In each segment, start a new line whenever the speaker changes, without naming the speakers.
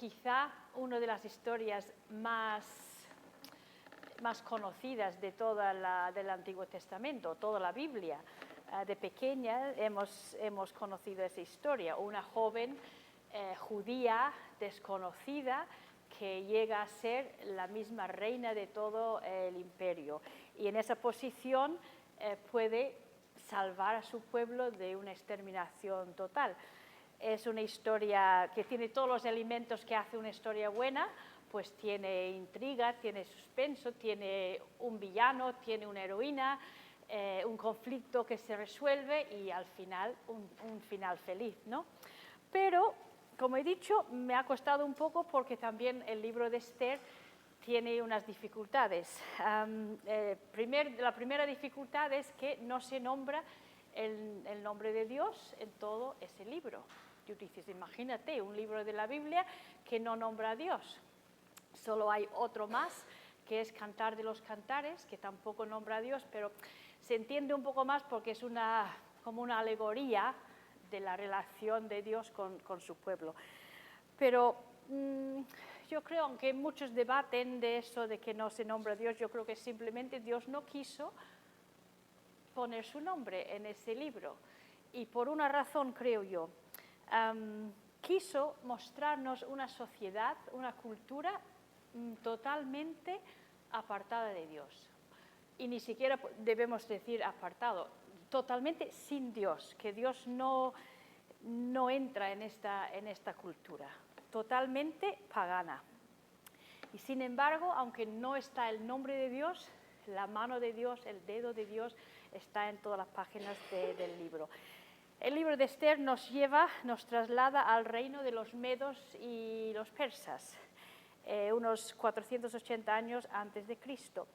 quizá una de las historias más conocidas de del Antiguo Testamento, toda la Biblia. De pequeña hemos conocido esa historia, una joven judía desconocida que llega a ser la misma reina de todo el imperio, y en esa posición puede salvar a su pueblo de una exterminación total. Es una historia que tiene todos los elementos que hace una historia buena, pues tiene intriga, tiene suspenso, tiene un villano, tiene una heroína, un conflicto que se resuelve y al final un final feliz, ¿no? Pero, como he dicho, me ha costado un poco porque también el libro de Esther tiene unas dificultades. La primera dificultad es que no se nombra el nombre de Dios en todo ese libro. Tú dices, imagínate, un libro de la Biblia que no nombra a Dios. Solo hay otro más, que es Cantar de los Cantares, que tampoco nombra a Dios, pero se entiende un poco más porque es como una alegoría de la relación de Dios con su pueblo. Pero yo creo, aunque muchos debaten de eso, de que no se nombra a Dios, yo creo que simplemente Dios no quiso poner su nombre en ese libro. Y por una razón, creo yo, quiso mostrarnos una sociedad, una cultura totalmente apartada de Dios. Y ni siquiera debemos decir apartado, totalmente sin Dios, que Dios no entra en esta cultura, totalmente pagana. Y sin embargo, aunque no está el nombre de Dios, la mano de Dios, el dedo de Dios está en todas las páginas del libro. El libro de Esther nos traslada al reino de los medos y los persas, unos 480 años antes de Cristo.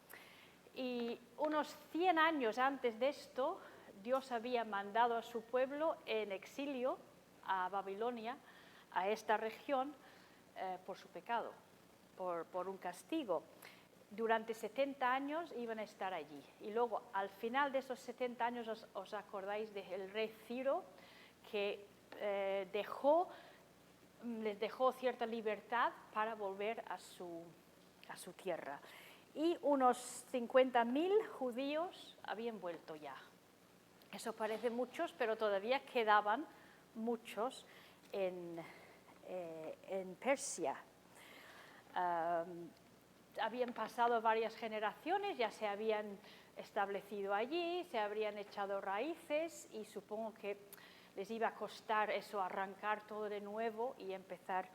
Y unos 100 años antes de esto, Dios había mandado a su pueblo en exilio a Babilonia, a esta región, por su pecado, por un castigo. Durante 70 años iban a estar allí. Y luego, al final de esos 70 años, os acordáis del rey Ciro, que les dejó cierta libertad para volver a su tierra. Y unos 50.000 judíos habían vuelto ya. Eso parece muchos, pero todavía quedaban muchos en Persia. Habían pasado varias generaciones, ya se habían establecido allí, se habrían echado raíces y supongo que les iba a costar eso, arrancar todo de nuevo y empezar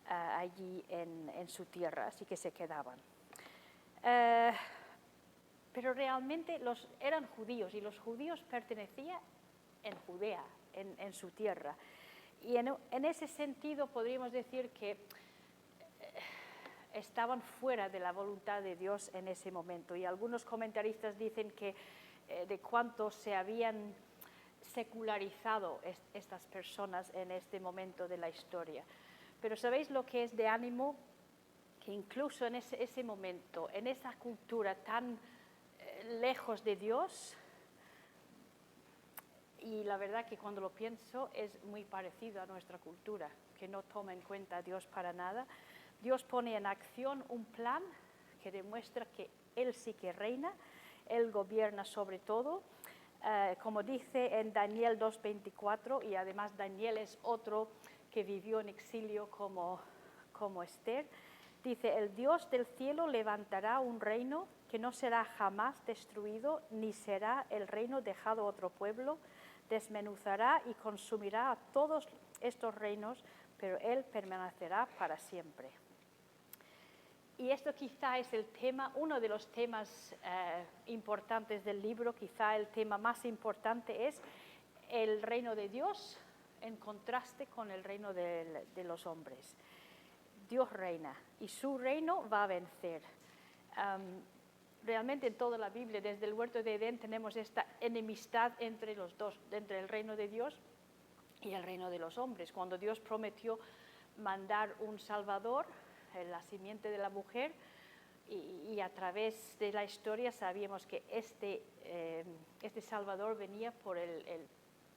allí en su tierra, así que se quedaban. Pero realmente eran judíos y los judíos pertenecían en Judea, en su tierra. Y en ese sentido podríamos decir que estaban fuera de la voluntad de Dios en ese momento. Y algunos comentaristas dicen que de cuánto se habían secularizado estas personas en este momento de la historia. Pero ¿sabéis lo que es de ánimo? Que incluso en ese momento, en esa cultura tan lejos de Dios, y la verdad que cuando lo pienso es muy parecido a nuestra cultura, que no toma en cuenta a Dios para nada. Dios pone en acción un plan que demuestra que Él sí que reina, Él gobierna sobre todo, como dice en Daniel 2:24, y además Daniel es otro que vivió en exilio como Esther. Dice, el Dios del cielo levantará un reino que no será jamás destruido, ni será el reino dejado a otro pueblo. Desmenuzará y consumirá a todos estos reinos, pero Él permanecerá para siempre. Y esto quizá es el tema, uno de los temas importantes del libro, quizá el tema más importante es el reino de Dios en contraste con el reino de los hombres. Dios reina y su reino va a vencer. Realmente en toda la Biblia, desde el huerto de Edén, tenemos esta enemistad entre los dos, entre el reino de Dios y el reino de los hombres. Cuando Dios prometió mandar un Salvador, la simiente de la mujer, y a través de la historia sabíamos que este Salvador venía por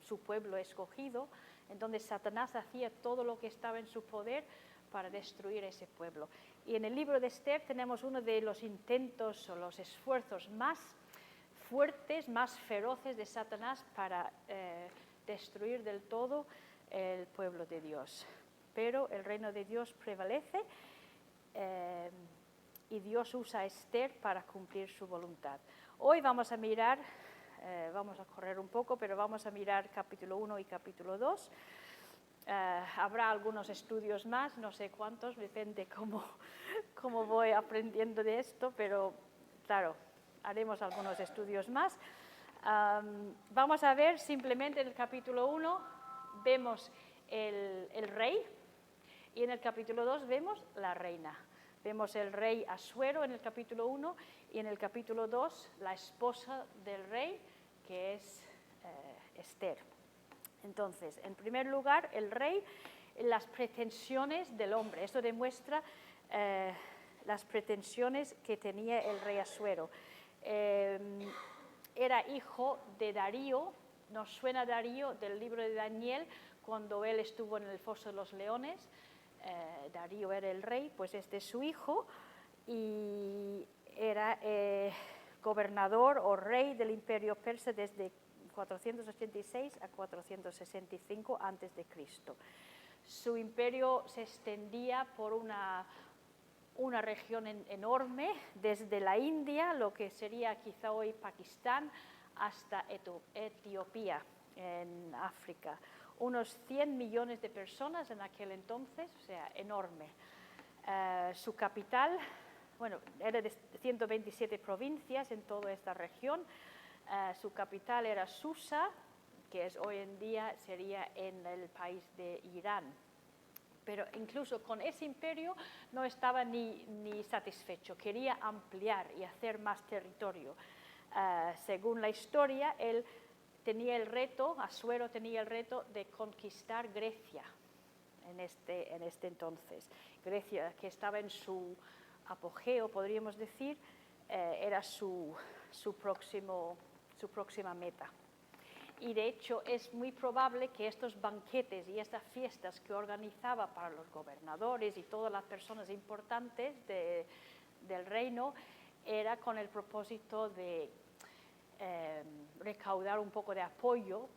su pueblo escogido. Entonces Satanás hacía todo lo que estaba en su poder para destruir ese pueblo. Y en el libro de Esther tenemos uno de los intentos o los esfuerzos más fuertes, más feroces de Satanás para destruir del todo el pueblo de Dios. Pero el reino de Dios prevalece y Dios usa a Esther para cumplir su voluntad. Hoy vamos a mirar, vamos a correr un poco, pero vamos a mirar capítulo 1 y capítulo 2. Habrá algunos estudios más, no sé cuántos, depende cómo voy aprendiendo de esto, pero claro, haremos algunos estudios más. Vamos a ver simplemente en el capítulo 1, vemos el rey, y en el capítulo 2 vemos la reina. Vemos el rey Asuero en el capítulo 1 y en el capítulo 2 la esposa del rey, que es Esther. Entonces, en primer lugar, el rey, las pretensiones del hombre. Esto demuestra las pretensiones que tenía el rey Asuero. Era hijo de Darío, nos suena Darío del libro de Daniel, cuando él estuvo en el foso de los leones. Darío era el rey, pues este es su hijo, y era gobernador o rey del imperio persa desde 486 a 465 a.C. Su imperio se extendía por una región enorme, desde la India, lo que sería quizá hoy Pakistán, hasta Etiopía, en África. Unos 100 millones de personas en aquel entonces, o sea, enorme. Su capital, bueno, era de 127 provincias en toda esta región. Su capital era Susa, que es hoy en día sería en el país de Irán. Pero incluso con ese imperio no estaba ni satisfecho, quería ampliar y hacer más territorio. Según la historia, él tenía el reto, Asuero tenía el reto de conquistar Grecia en este entonces. Grecia, que estaba en su apogeo, podríamos decir, era su próxima meta. Y de hecho es muy probable que estos banquetes y estas fiestas que organizaba para los gobernadores y todas las personas importantes del reino era con el propósito de recaudar un poco de apoyo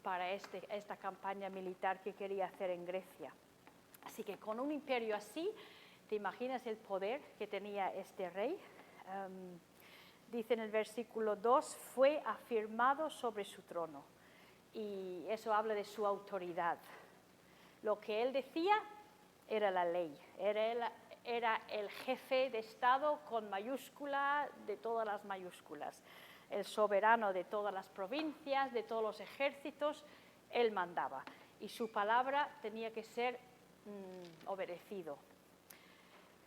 para esta campaña militar que quería hacer en Grecia. Así que con un imperio así, ¿te imaginas el poder que tenía este rey? Dice en el versículo 2, fue afirmado sobre su trono. Y eso habla de su autoridad. Lo que él decía era la ley. Era el jefe de Estado con mayúscula de todas las mayúsculas. El soberano de todas las provincias, de todos los ejércitos, él mandaba. Y su palabra tenía que ser obedecido.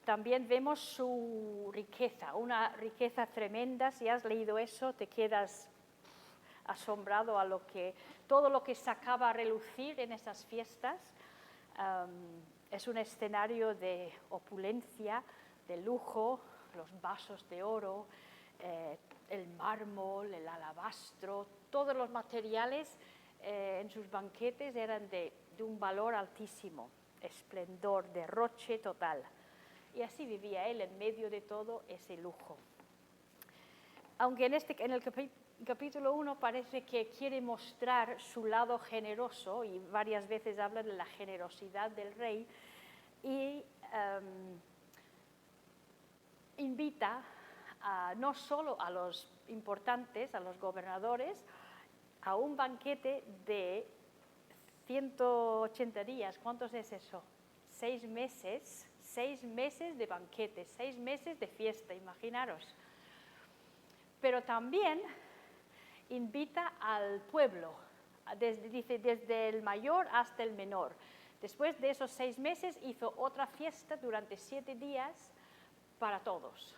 También vemos su riqueza, una riqueza tremenda. Si has leído eso, te quedas asombrado a todo lo que sacaba a relucir en esas fiestas. Es un escenario de opulencia, de lujo, los vasos de oro, el mármol, el alabastro, todos los materiales en sus banquetes eran de un valor altísimo, esplendor, derroche total. Y así vivía él en medio de todo ese lujo. Aunque en el capítulo 1 parece que quiere mostrar su lado generoso, y varias veces habla de la generosidad del rey, y invita no solo a los importantes, a los gobernadores, a un banquete de 180 días. ¿Cuántos es eso? 6 meses. 6 meses de banquete, 6 meses de fiesta, imaginaros. Pero también invita al pueblo, dice desde el mayor hasta el menor. Después de esos 6 meses hizo otra fiesta durante 7 días para todos.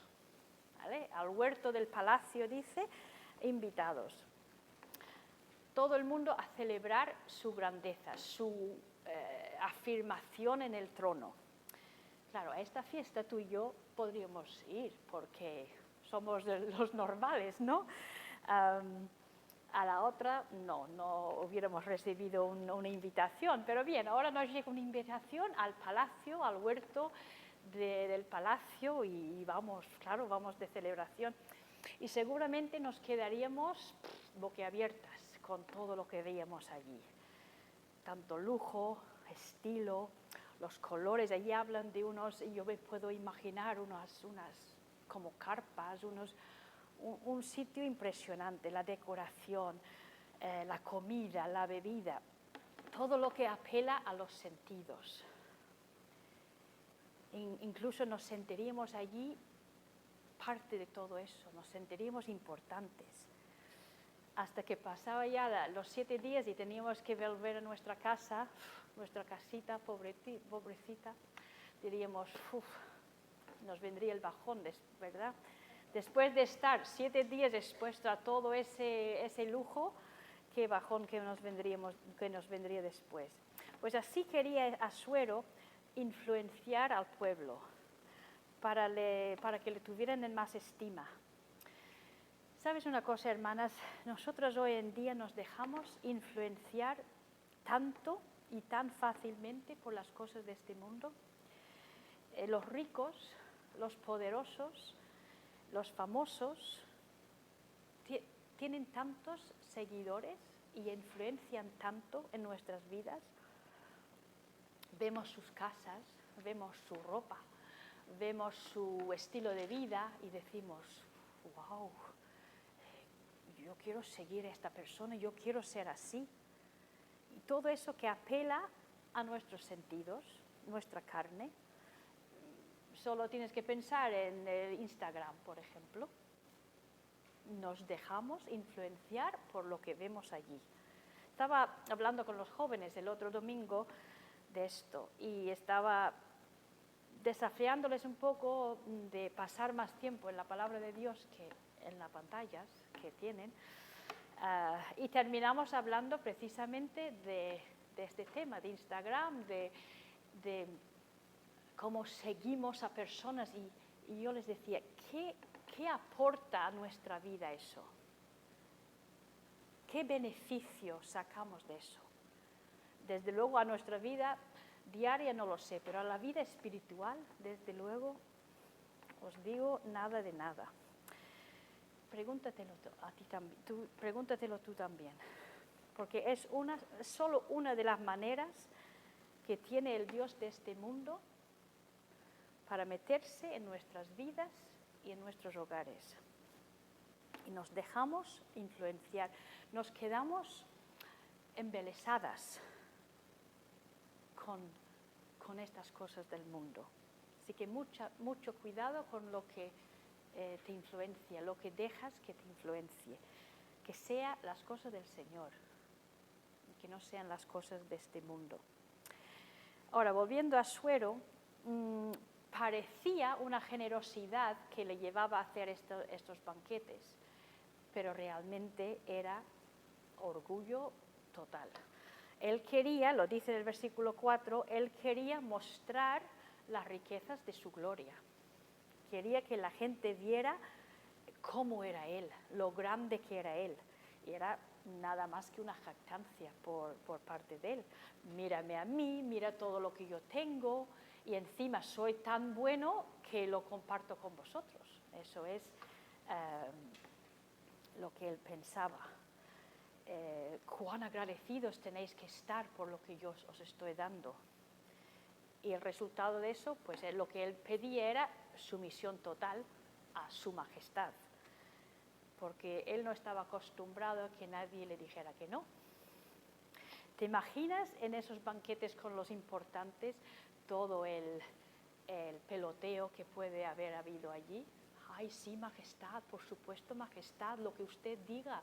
¿Vale? Al huerto del palacio, dice, invitados. Todo el mundo a celebrar su grandeza, su afirmación en el trono. Claro, a esta fiesta tú y yo podríamos ir porque somos de los normales, ¿no? A la otra no hubiéramos recibido una invitación, pero bien, ahora nos llega una invitación al palacio, al huerto del palacio y vamos, claro, vamos de celebración. Y seguramente nos quedaríamos boquiabiertas con todo lo que veíamos allí. Tanto lujo, estilo, los colores, allí hablan de unos, yo me puedo imaginar unas como carpas, un sitio impresionante, la decoración, la comida, la bebida, todo lo que apela a los sentidos. Incluso nos sentiríamos allí parte de todo eso, nos sentiríamos importantes. Hasta que pasaba ya los 7 días y teníamos que volver a nuestra casa, nuestra casita pobrecita, diríamos, nos vendría el bajón, ¿verdad? Después de estar 7 días expuestos a todo ese lujo, qué bajón que nos vendría después. Pues así quería Asuero influenciar al pueblo para que le tuvieran en más estima. ¿Sabes una cosa, hermanas? Nosotros hoy en día nos dejamos influenciar tanto y tan fácilmente por las cosas de este mundo. Los ricos, los poderosos, los famosos tienen tantos seguidores y influencian tanto en nuestras vidas. Vemos sus casas, vemos su ropa, vemos su estilo de vida y decimos, wow, yo quiero seguir a esta persona, yo quiero ser así. Y todo eso que apela a nuestros sentidos, nuestra carne. Solo tienes que pensar en el Instagram, por ejemplo. Nos dejamos influenciar por lo que vemos allí. Estaba hablando con los jóvenes el otro domingo de esto y estaba desafiándoles un poco de pasar más tiempo en la palabra de Dios que en las pantallas que tienen. Y terminamos hablando precisamente de este tema, de Instagram, de cómo seguimos a personas y yo les decía, ¿qué aporta a nuestra vida eso? ¿Qué beneficio sacamos de eso? Desde luego a nuestra vida diaria no lo sé, pero a la vida espiritual, desde luego, os digo nada de nada. Pregúntatelo a ti también, pregúntatelo tú también, porque es solo una de las maneras que tiene el Dios de este mundo para meterse en nuestras vidas y en nuestros hogares. Y nos dejamos influenciar, nos quedamos embelesadas con estas cosas del mundo. Así que mucho cuidado con lo que te influencia, lo que dejas que te influencie. Que sean las cosas del Señor, que no sean las cosas de este mundo. Ahora, volviendo a Asuero, parecía una generosidad que le llevaba a hacer estos banquetes, pero realmente era orgullo total. Él quería, lo dice en el versículo 4, él quería mostrar las riquezas de su gloria. Quería que la gente viera cómo era él, lo grande que era él. Y era nada más que una jactancia por parte de él. Mírame a mí, mira todo lo que yo tengo y encima soy tan bueno que lo comparto con vosotros. Eso es lo que él pensaba. Cuán agradecidos tenéis que estar por lo que yo os estoy dando. Y el resultado de eso, pues lo que él pedía era sumisión total a su majestad, porque él no estaba acostumbrado a que nadie le dijera que no. ¿Te imaginas en esos banquetes con los importantes todo el peloteo que puede haber habido allí? Ay, sí, majestad, por supuesto, majestad, lo que usted diga.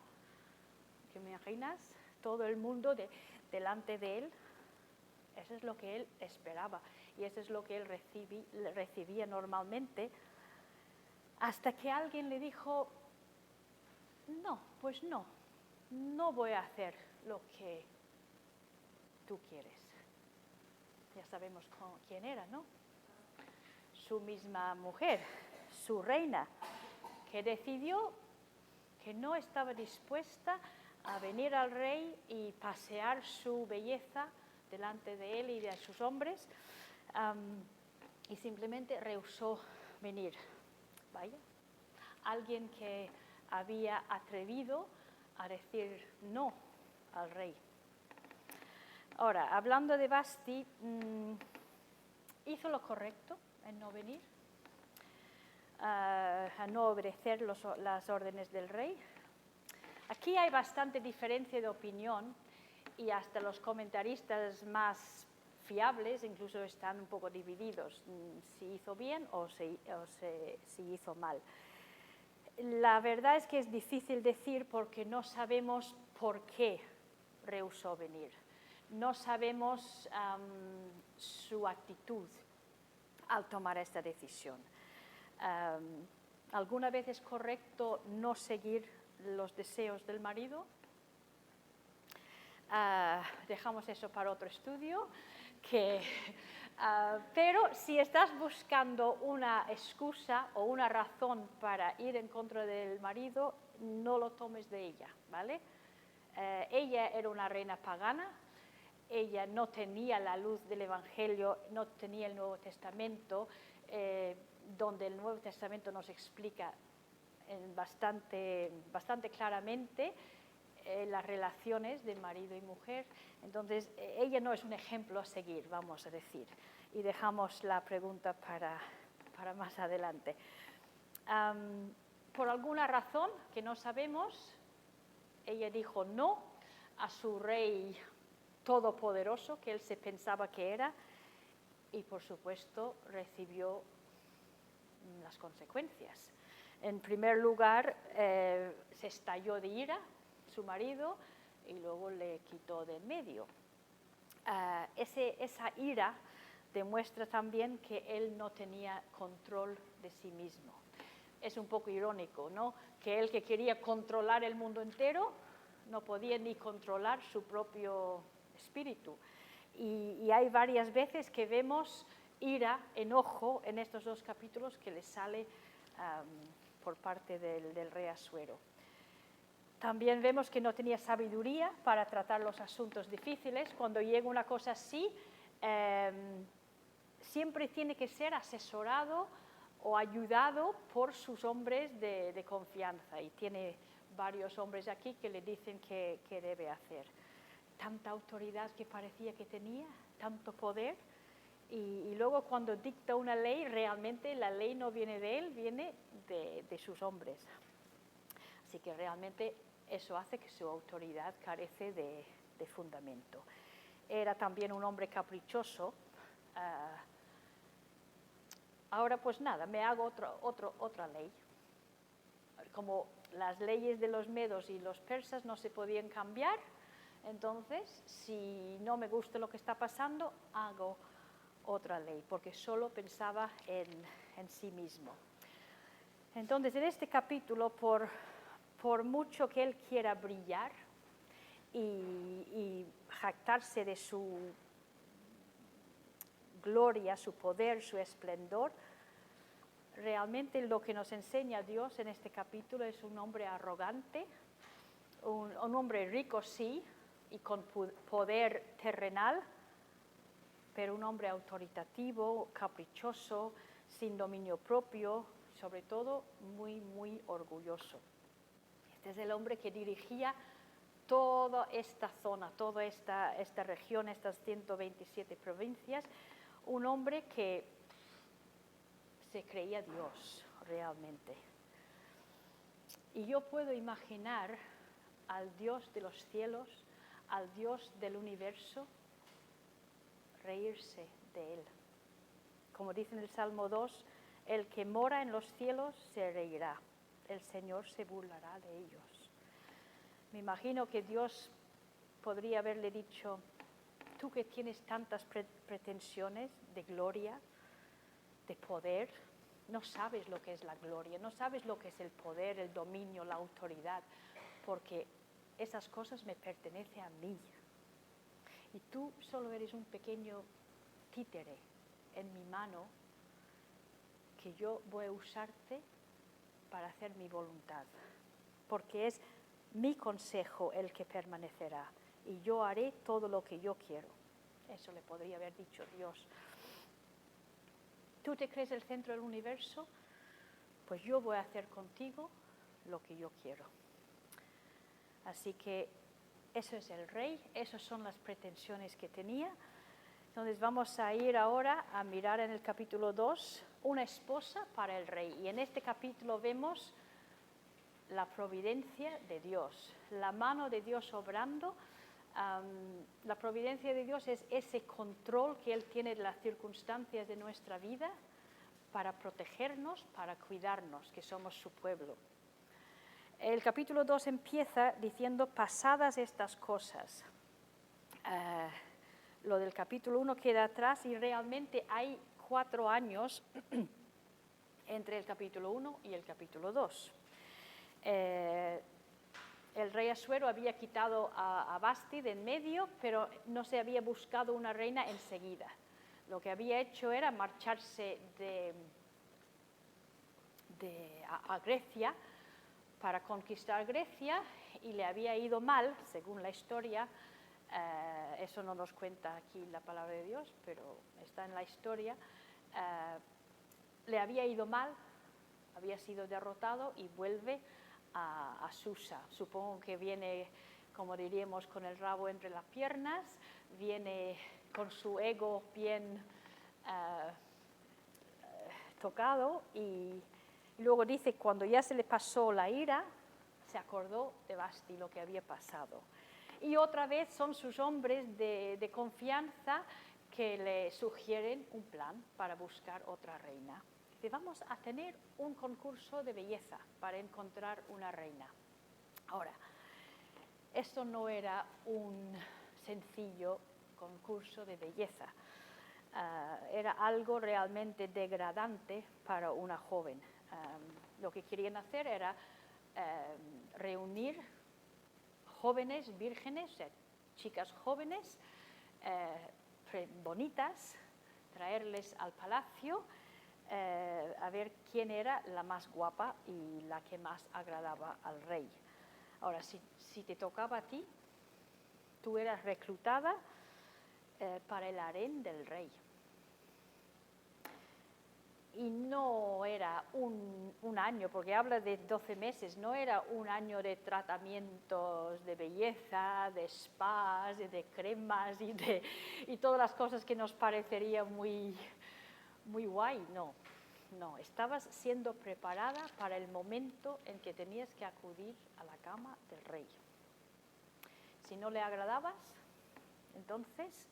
¿Te imaginas? Todo el mundo delante de él. Eso es lo que él esperaba y eso es lo que él recibía normalmente, hasta que alguien le dijo, no, pues no voy a hacer lo que tú quieres. Ya sabemos quién era, ¿no? Su misma mujer, su reina, que decidió que no estaba dispuesta a venir al rey y pasear su belleza delante de él y de sus hombres, y simplemente rehusó venir. Vaya, alguien que había atrevido a decir no al rey. Ahora, hablando de Vasti, hizo lo correcto en no venir, a no obedecer las órdenes del rey. Aquí hay bastante diferencia de opinión y hasta los comentaristas más fiables incluso están un poco divididos, si hizo bien o si hizo mal. La verdad es que es difícil decir porque no sabemos por qué rehusó venir. No sabemos su actitud al tomar esta decisión. ¿Alguna vez es correcto no seguir los deseos del marido? Dejamos eso para otro estudio. Pero si estás buscando una excusa o una razón para ir en contra del marido, no lo tomes de ella, ¿vale? Ella era una reina pagana, ella no tenía la luz del Evangelio, no tenía el Nuevo Testamento, donde el Nuevo Testamento nos explica bastante claramente las relaciones de marido y mujer. Entonces, ella no es un ejemplo a seguir, vamos a decir. Y dejamos la pregunta para más adelante. Por alguna razón que no sabemos, ella dijo no a su rey todopoderoso, que él se pensaba que era, y por supuesto recibió las consecuencias. En primer lugar, se estalló de ira su marido y luego le quitó de en medio. Esa ira demuestra también que él no tenía control de sí mismo. Es un poco irónico, ¿no? Que él, que quería controlar el mundo entero, no podía ni controlar su propio espíritu. Y hay varias veces que vemos ira, enojo en estos dos capítulos que le sale por parte del rey Asuero. También vemos que no tenía sabiduría para tratar los asuntos difíciles. Cuando llega una cosa así, siempre tiene que ser asesorado o ayudado por sus hombres de confianza. Y tiene varios hombres aquí que le dicen qué debe hacer. Tanta autoridad que parecía que tenía, tanto poder. Y luego cuando dicta una ley, realmente la ley no viene de él, viene de sus hombres. Así que realmente eso hace que su autoridad carece de fundamento. Era también un hombre caprichoso. Ahora pues nada, me hago otra ley. Como las leyes de los medos y los persas no se podían cambiar, entonces si no me gusta lo que está pasando, hago otra ley, porque solo pensaba en sí mismo. Entonces en este capítulo, por mucho que él quiera brillar y jactarse de su gloria, su poder, su esplendor, realmente lo que nos enseña Dios en este capítulo es un hombre arrogante, un hombre rico sí, y con poder terrenal, pero un hombre autoritativo, caprichoso, sin dominio propio, sobre todo muy, muy orgulloso. Este es el hombre que dirigía toda esta zona, toda esta región, estas 127 provincias, un hombre que se creía Dios realmente. Y yo puedo imaginar al Dios de los cielos, al Dios del universo, reírse de él. Como dice en el Salmo 2, el que mora en los cielos se reirá, el Señor se burlará de ellos. Me imagino que Dios podría haberle dicho, tú que tienes tantas pretensiones de gloria, de poder, no sabes lo que es la gloria, no sabes lo que es el poder, el dominio, la autoridad, porque esas cosas me pertenecen a mí. Y tú solo eres un pequeño títere en mi mano que yo voy a usarte para hacer mi voluntad, porque es mi consejo el que permanecerá, y yo haré todo lo que yo quiero. Eso le podría haber dicho Dios. ¿Tú te crees el centro del universo? Pues yo voy a hacer contigo lo que yo quiero. Así que eso es el rey, esas son las pretensiones que tenía. Entonces vamos a ir ahora a mirar en el capítulo 2 una esposa para el rey. Y en este capítulo vemos la providencia de Dios, la mano de Dios obrando. La providencia de Dios es ese control que Él tiene de las circunstancias de nuestra vida para protegernos, para cuidarnos, que somos su pueblo. El capítulo 2 empieza diciendo, pasadas estas cosas. Lo del capítulo 1 queda atrás y realmente hay 4 años entre el capítulo 1 y el capítulo 2. El rey Asuero había quitado a Vasti de en medio, pero no se había buscado una reina enseguida. Lo que había hecho era marcharse a Grecia para conquistar Grecia, y le había ido mal, según la historia. Eso no nos cuenta aquí la palabra de Dios, pero está en la historia. Le había ido mal, había sido derrotado y vuelve a Susa. Supongo que viene, como diríamos, con el rabo entre las piernas, viene con su ego bien tocado, y luego dice, cuando ya se le pasó la ira, se acordó de Vasti, lo que había pasado. Y otra vez son sus hombres de confianza que le sugieren un plan para buscar otra reina. Dice, vamos a tener un concurso de belleza para encontrar una reina. Ahora, esto no era un sencillo concurso de belleza. Era algo realmente degradante para una joven. Lo que querían hacer era reunir jóvenes, vírgenes, o sea, chicas jóvenes, bonitas, traerles al palacio, a ver quién era la más guapa y la que más agradaba al rey. Ahora, si te tocaba a ti, tú eras reclutada para el harén del rey. Y no era un año, porque habla de 12 meses, no era un año de tratamientos de belleza, de spas, de cremas y todas las cosas que nos parecerían muy guay. No, estabas siendo preparada para el momento en que tenías que acudir a la cama del rey. Si no le agradabas, entonces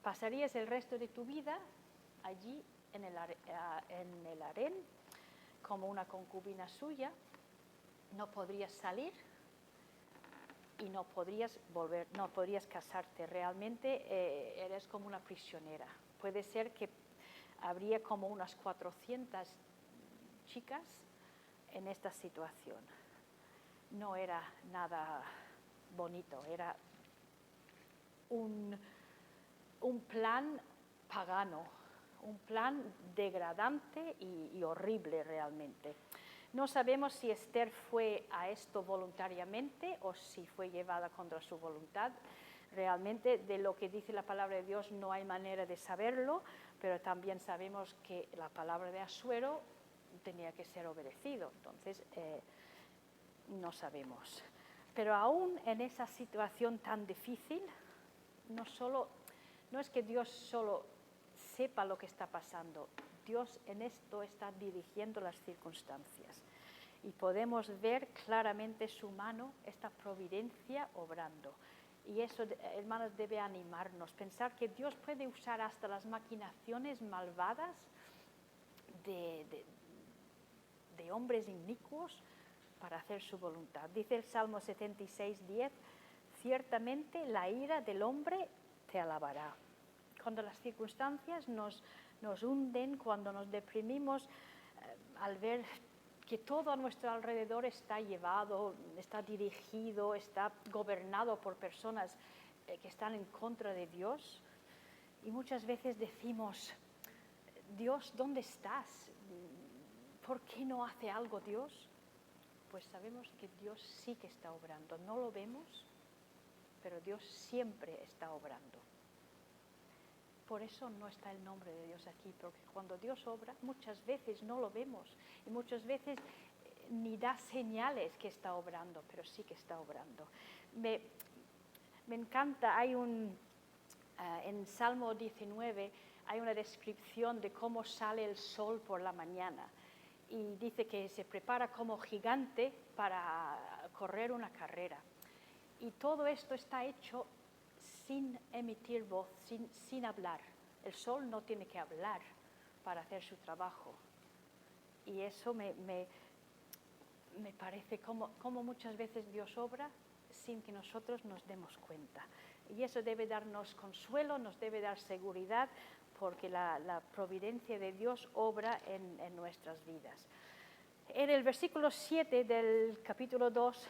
pasarías el resto de tu vida allí en el harén como una concubina suya. No podrías salir y no podrías casarte. Realmente eres como una prisionera. Puede ser que habría como unas 400 chicas en esta situación. No era nada bonito, era un plan pagano, un plan degradante y horrible realmente. No sabemos si Esther fue a esto voluntariamente o si fue llevada contra su voluntad. Realmente, de lo que dice la palabra de Dios no hay manera de saberlo, pero también sabemos que la palabra de Asuero tenía que ser obedecido. Entonces, no sabemos. Pero aún en esa situación tan difícil, no es que Dios solo sepa lo que está pasando, Dios en esto está dirigiendo las circunstancias. Y podemos ver claramente su mano, esta providencia obrando. Y eso, hermanos, debe animarnos, pensar que Dios puede usar hasta las maquinaciones malvadas de hombres inicuos para hacer su voluntad. Dice el Salmo 76:10, ciertamente la ira del hombre te alabará. Cuando las circunstancias nos hunden, cuando nos deprimimos, al ver que todo a nuestro alrededor está llevado, está dirigido, está gobernado por personas que están en contra de Dios, y muchas veces decimos, Dios, ¿dónde estás? ¿Por qué no hace algo Dios? pues sabemos que Dios sí que está obrando. No lo vemos, pero Dios siempre está obrando. Por eso no está el nombre de Dios aquí, porque cuando Dios obra, muchas veces no lo vemos y muchas veces ni da señales que está obrando, pero sí que está obrando. Me encanta, en Salmo 19 hay una descripción de cómo sale el sol por la mañana y dice que se prepara como gigante para correr una carrera. Y todo esto está hecho sin emitir voz, sin hablar. El sol no tiene que hablar para hacer su trabajo. Y eso me parece como muchas veces Dios obra sin que nosotros nos demos cuenta. Y eso debe darnos consuelo, nos debe dar seguridad, porque la providencia de Dios obra en nuestras vidas. En el versículo 7 del capítulo 2,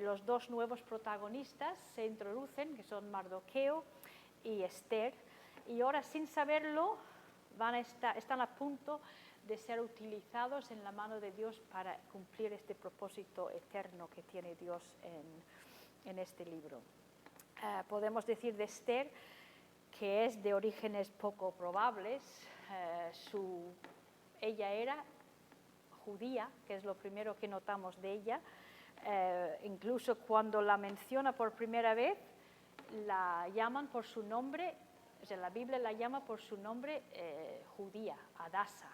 los dos nuevos protagonistas se introducen, que son Mardoqueo y Esther, y ahora sin saberlo están a punto de ser utilizados en la mano de Dios para cumplir este propósito eterno que tiene Dios en este libro. Podemos decir de Esther que es de orígenes poco probables. Ella era judía, que es lo primero que notamos de ella. Incluso cuando la menciona por primera vez, la llaman por su nombre, o sea, la Biblia la llama por su nombre judía, Adasa.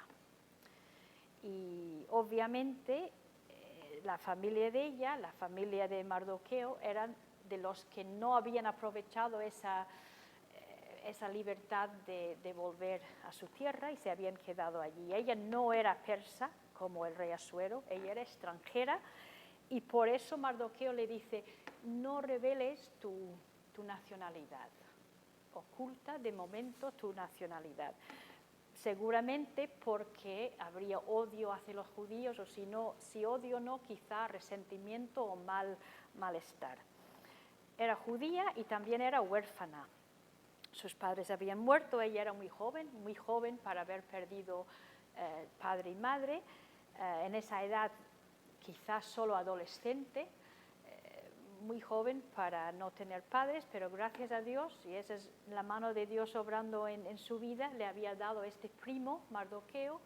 Y obviamente la familia de ella, la familia de Mardoqueo, eran de los que no habían aprovechado esa libertad de volver a su tierra y se habían quedado allí. Ella no era persa como el rey Asuero, ella era extranjera y por eso Mardoqueo le dice: no reveles tu nacionalidad, oculta de momento tu nacionalidad. Seguramente porque habría odio hacia los judíos, o si odio no, quizá resentimiento o malestar. Era judía y también era huérfana. Sus padres habían muerto, ella era muy joven para haber perdido padre y madre. En esa edad quizás solo adolescente, muy joven para no tener padres, pero gracias a Dios, y esa es la mano de Dios obrando en su vida, le había dado este primo, Mardoqueo,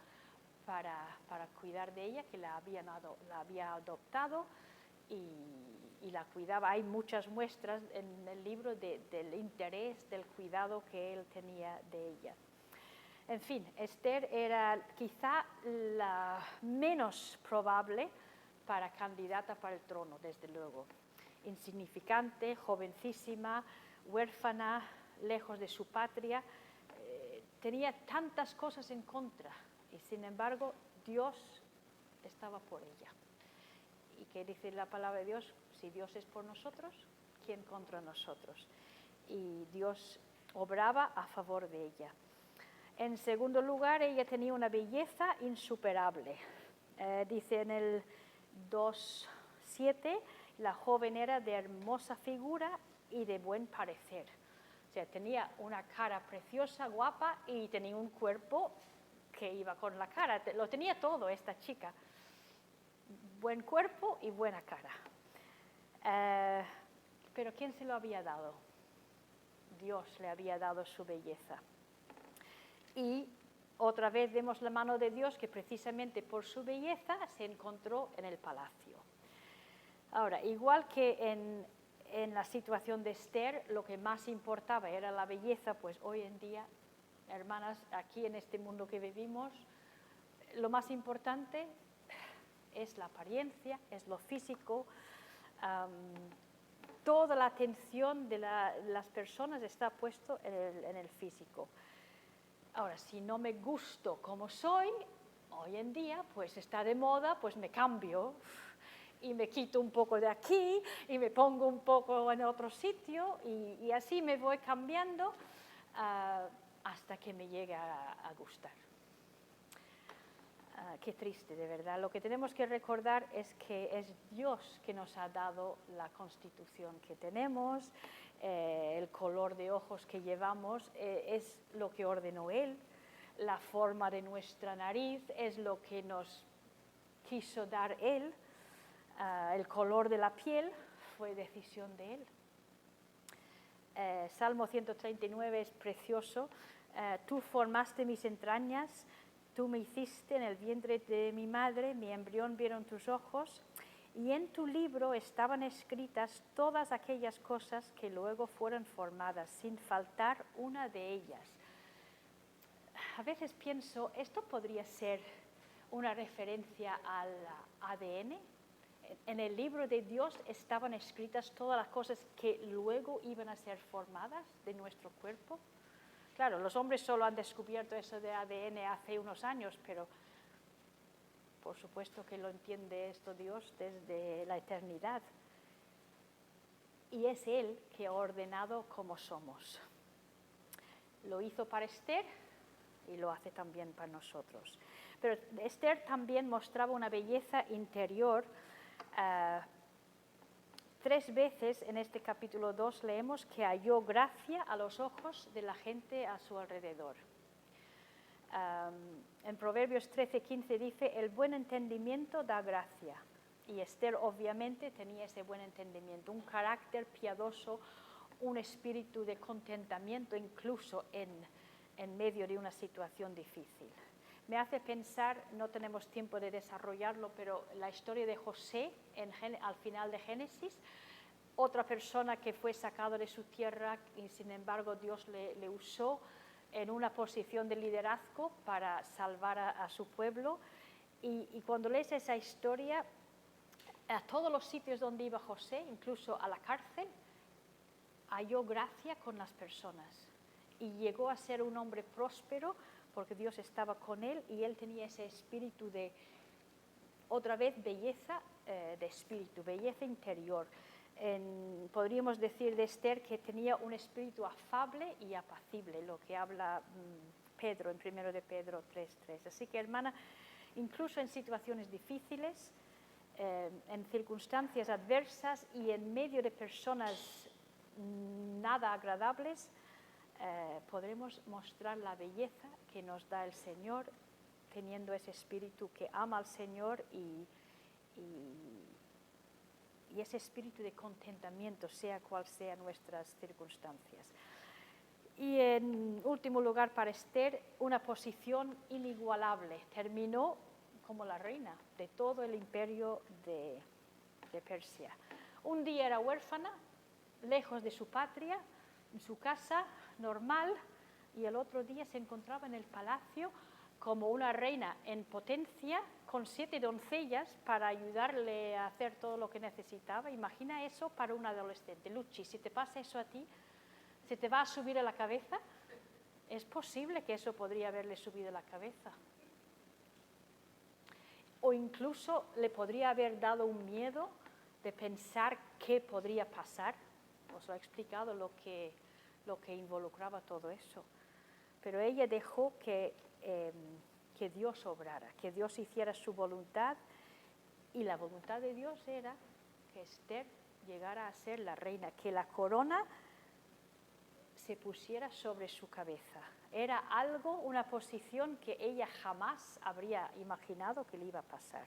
para cuidar de ella, que la había adoptado y la cuidaba. Hay muchas muestras en el libro del interés, del cuidado que él tenía de ella. En fin, Esther era quizá la menos probable para candidata para el trono, desde luego. Insignificante, jovencísima, huérfana, lejos de su patria, tenía tantas cosas en contra y sin embargo Dios estaba por ella. ¿Y qué dice la palabra de Dios? Si Dios es por nosotros, ¿quién contra nosotros? Y Dios obraba a favor de ella. En segundo lugar, ella tenía una belleza insuperable. Dice en el 2:7, la joven era de hermosa figura y de buen parecer. O sea, tenía una cara preciosa, guapa, y tenía un cuerpo que iba con la cara. Lo tenía todo esta chica. Buen cuerpo y buena cara. Pero ¿quién se lo había dado? Dios le había dado su belleza. Y otra vez vemos la mano de Dios, que precisamente por su belleza se encontró en el palacio. Ahora, igual que en la situación de Esther, lo que más importaba era la belleza, pues hoy en día, hermanas, aquí en este mundo que vivimos, lo más importante es la apariencia, es lo físico. Toda la atención de las personas está puesto en el físico. Ahora, si no me gusto como soy, hoy en día, pues está de moda, pues me cambio y me quito un poco de aquí y me pongo un poco en otro sitio y así me voy cambiando hasta que me llegue a gustar. Qué triste, de verdad. Lo que tenemos que recordar es que es Dios que nos ha dado la constitución que tenemos, el color de ojos que llevamos, es lo que ordenó Él, la forma de nuestra nariz es lo que nos quiso dar Él. El color de la piel fue decisión de él. Salmo 139 es precioso. Tú formaste mis entrañas, tú me hiciste en el vientre de mi madre, mi embrión vieron tus ojos, y en tu libro estaban escritas todas aquellas cosas que luego fueron formadas, sin faltar una de ellas. A veces pienso, ¿esto podría ser una referencia al ADN? En el libro de Dios estaban escritas todas las cosas que luego iban a ser formadas de nuestro cuerpo. Claro, los hombres solo han descubierto eso de ADN hace unos años, pero por supuesto que lo entiende esto Dios desde la eternidad. Y es Él que ha ordenado cómo somos. Lo hizo para Esther y lo hace también para nosotros. Pero Esther también mostraba una belleza interior. 3 veces en este capítulo 2 leemos que halló gracia a los ojos de la gente a su alrededor. En Proverbios 13:15 dice, el buen entendimiento da gracia. Y Esther obviamente tenía ese buen entendimiento, un carácter piadoso, un espíritu de contentamiento incluso en medio de una situación difícil. Me hace pensar, no tenemos tiempo de desarrollarlo, pero la historia de José al final de Génesis, otra persona que fue sacado de su tierra y sin embargo Dios le usó en una posición de liderazgo para salvar a su pueblo. Y cuando lees esa historia, a todos los sitios donde iba José, incluso a la cárcel, halló gracia con las personas y llegó a ser un hombre próspero porque Dios estaba con él y él tenía ese espíritu de, otra vez, belleza de espíritu, belleza interior. Podríamos decir de Esther que tenía un espíritu afable y apacible, lo que habla Pedro en 1 de Pedro 3:3. Así que, hermana, incluso en situaciones difíciles, en circunstancias adversas y en medio de personas nada agradables, podremos mostrar la belleza que nos da el Señor, teniendo ese espíritu que ama al Señor y ese espíritu de contentamiento, sea cual sean nuestras circunstancias. Y en último lugar, para Esther, una posición inigualable. Terminó como la reina de todo el imperio de Persia. Un día era huérfana, lejos de su patria, en su casa normal, y el otro día se encontraba en el palacio como una reina en potencia, con 7 doncellas para ayudarle a hacer todo lo que necesitaba. Imagina eso para un adolescente. Luchi, si te pasa eso a ti, ¿se te va a subir a la cabeza? Es posible que eso podría haberle subido a la cabeza. O incluso le podría haber dado un miedo de pensar qué podría pasar. Os lo he explicado lo que involucraba todo eso. Pero ella dejó que Dios obrara, que Dios hiciera su voluntad, y la voluntad de Dios era que Esther llegara a ser la reina, que la corona se pusiera sobre su cabeza. Era algo, una posición que ella jamás habría imaginado que le iba a pasar.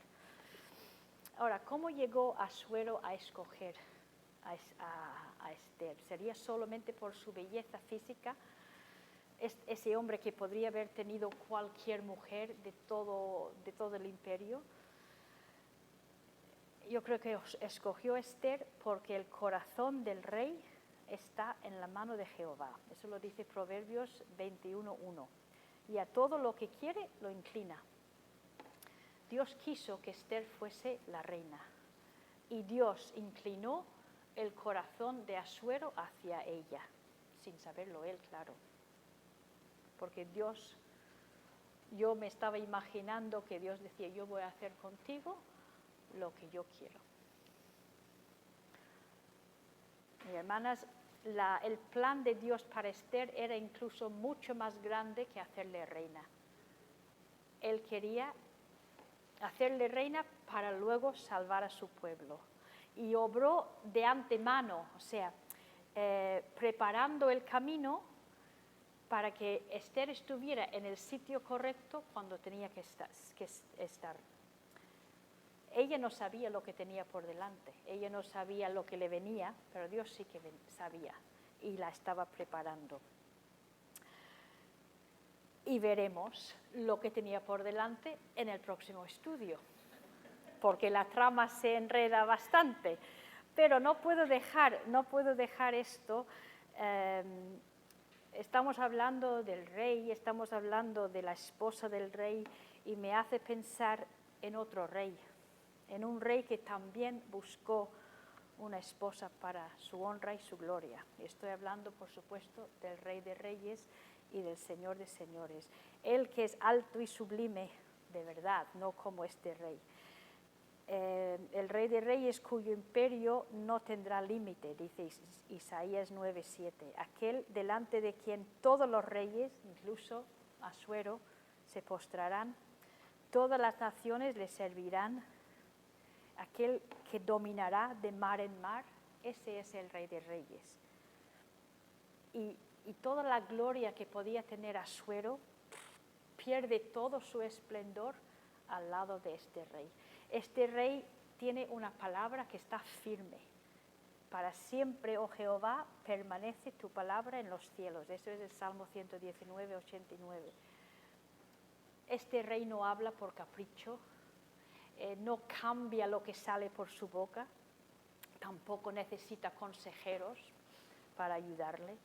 Ahora, ¿cómo llegó Asuero a escoger a Esther? ¿Sería solamente por su belleza física? Ese hombre que podría haber tenido cualquier mujer de todo el imperio. Yo creo que escogió a Esther porque el corazón del rey está en la mano de Jehová. Eso lo dice Proverbios 21:1. Y a todo lo que quiere lo inclina. Dios quiso que Esther fuese la reina. Y Dios inclinó el corazón de Asuero hacia ella, sin saberlo él, claro. Porque yo me estaba imaginando que Dios decía, yo voy a hacer contigo lo que yo quiero. Mis hermanas, el plan de Dios para Esther era incluso mucho más grande que hacerle reina. Él quería hacerle reina para luego salvar a su pueblo. Y obró de antemano, o sea, preparando el camino para que Esther estuviera en el sitio correcto cuando tenía que estar. Ella no sabía lo que tenía por delante, ella no sabía lo que le venía, pero Dios sí que sabía y la estaba preparando. Y veremos lo que tenía por delante en el próximo estudio, porque la trama se enreda bastante. Pero no puedo dejar esto. Estamos hablando del rey, estamos hablando de la esposa del rey, y me hace pensar en otro rey, en un rey que también buscó una esposa para su honra y su gloria. Estoy hablando, por supuesto, del Rey de Reyes y del Señor de Señores. Él que es alto y sublime de verdad, no como este rey. El Rey de Reyes cuyo imperio no tendrá límite, dice Isaías 9:7. Aquel delante de quien todos los reyes, incluso Asuero, se postrarán. Todas las naciones le servirán. Aquel que dominará de mar en mar, ese es el Rey de Reyes. Y toda la gloria que podía tener Asuero pierde todo su esplendor al lado de este rey. Este rey tiene una palabra que está firme. Para siempre, oh Jehová, permanece tu palabra en los cielos. Eso es el Salmo 119, 89. Este rey no habla por capricho, no cambia lo que sale por su boca, tampoco necesita consejeros para ayudarle,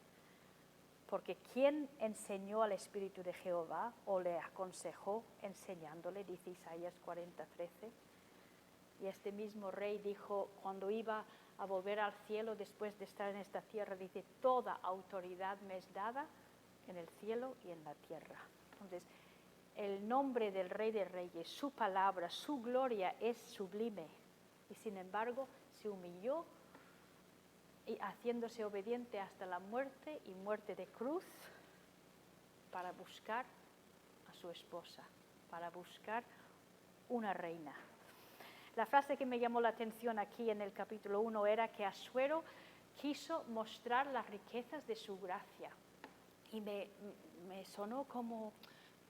porque ¿quién enseñó al Espíritu de Jehová o le aconsejó enseñándole? Dice Isaías 40:13. Y este mismo rey dijo, cuando iba a volver al cielo después de estar en esta tierra, dice, toda autoridad me es dada en el cielo y en la tierra. Entonces, el nombre del Rey de Reyes, su palabra, su gloria es sublime. Y sin embargo, se humilló y haciéndose obediente hasta la muerte y muerte de cruz para buscar a su esposa, para buscar una reina. La frase que me llamó la atención aquí en el capítulo 1 era que Asuero quiso mostrar las riquezas de su gracia. Y me sonó como,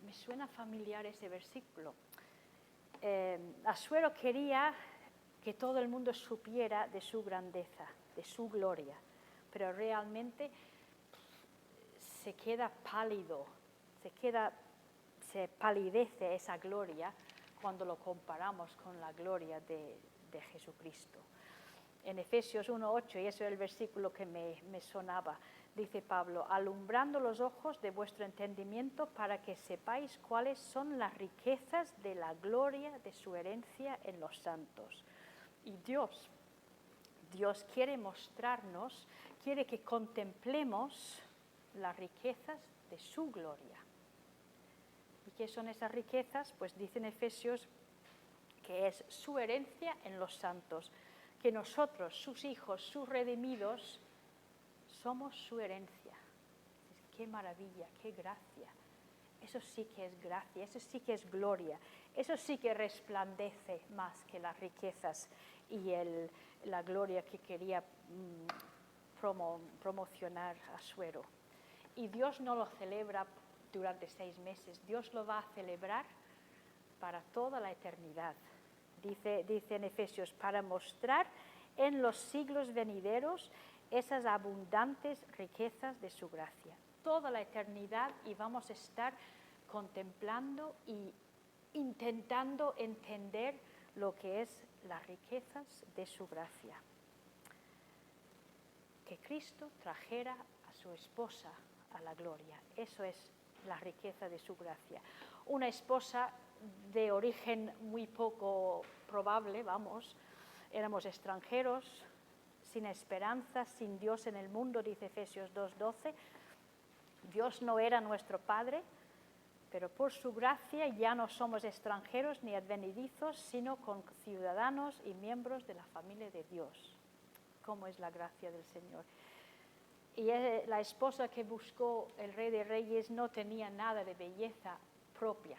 me suena familiar ese versículo. Asuero quería que todo el mundo supiera de su grandeza, de su gloria, pero realmente se queda pálido, se palidece esa gloria cuando lo comparamos con la gloria de Jesucristo. En Efesios 1:8, y eso es el versículo que me sonaba, dice Pablo, alumbrando los ojos de vuestro entendimiento para que sepáis cuáles son las riquezas de la gloria de su herencia en los santos. Y Dios quiere mostrarnos, quiere que contemplemos las riquezas de su gloria. ¿Y qué son esas riquezas? Pues dice en Efesios que es su herencia en los santos, que nosotros, sus hijos, sus redimidos, somos su herencia. ¡Qué maravilla, qué gracia! Eso sí que es gracia, eso sí que es gloria, eso sí que resplandece más que las riquezas y la gloria que quería promocionar Asuero. Y Dios no lo celebra durante 6 meses, Dios lo va a celebrar para toda la eternidad. Dice en Efesios, para mostrar en los siglos venideros esas abundantes riquezas de su gracia. Toda la eternidad, y vamos a estar contemplando y intentando entender lo que es las riquezas de su gracia. Que Cristo trajera a su esposa a la gloria. Eso es la riqueza de su gracia. Una esposa de origen muy poco probable, éramos extranjeros, sin esperanza, sin Dios en el mundo, dice Efesios 2:12. Dios no era nuestro Padre, pero por su gracia ya no somos extranjeros ni advenedizos, sino conciudadanos y miembros de la familia de Dios. ¿Cómo es la gracia del Señor? Y la esposa que buscó el Rey de Reyes no tenía nada de belleza propia.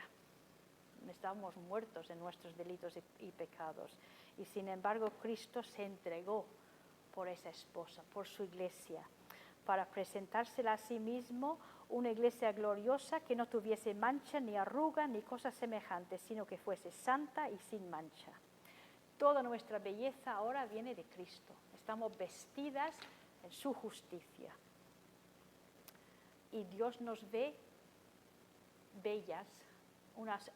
Estábamos muertos en nuestros delitos y pecados. Y sin embargo, Cristo se entregó por esa esposa, por su iglesia, para presentársela a sí mismo una iglesia gloriosa que no tuviese mancha, ni arruga, ni cosa semejante, sino que fuese santa y sin mancha. Toda nuestra belleza ahora viene de Cristo. Estamos vestidas en su justicia. Y Dios nos ve bellas,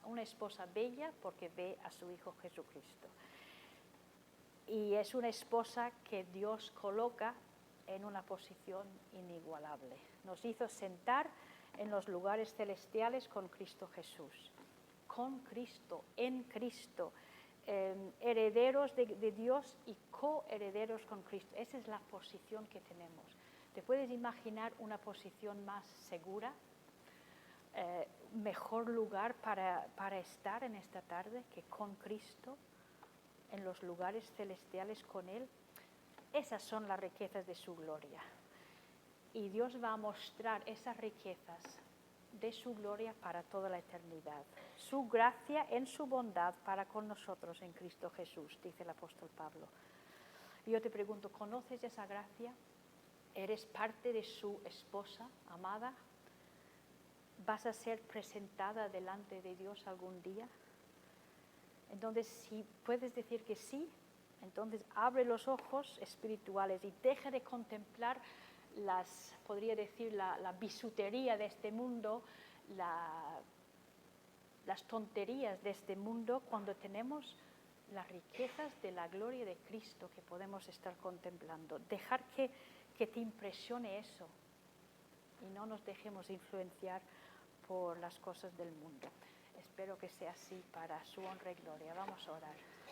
una esposa bella porque ve a su Hijo Jesucristo. Y es una esposa que Dios coloca en una posición inigualable. Nos hizo sentar en los lugares celestiales con Cristo Jesús. Con Cristo, en Cristo, herederos de Dios y coherederos con Cristo. Esa es la posición que tenemos. ¿Te puedes imaginar una posición más segura? Mejor lugar para estar en esta tarde que con Cristo, en los lugares celestiales con Él. Esas son las riquezas de su gloria. Y Dios va a mostrar esas riquezas de su gloria para toda la eternidad. Su gracia en su bondad para con nosotros en Cristo Jesús, dice el apóstol Pablo. Y yo te pregunto, ¿conoces esa gracia? ¿Eres parte de su esposa amada? ¿Vas a ser presentada delante de Dios algún día? Entonces, si puedes decir que sí, entonces abre los ojos espirituales y deja de contemplar podría decir, la bisutería de este mundo, las tonterías de este mundo, cuando tenemos las riquezas de la gloria de Cristo que podemos estar contemplando. Dejar que te impresione eso y no nos dejemos influenciar por las cosas del mundo. Espero que sea así para su honra y gloria. Vamos a orar.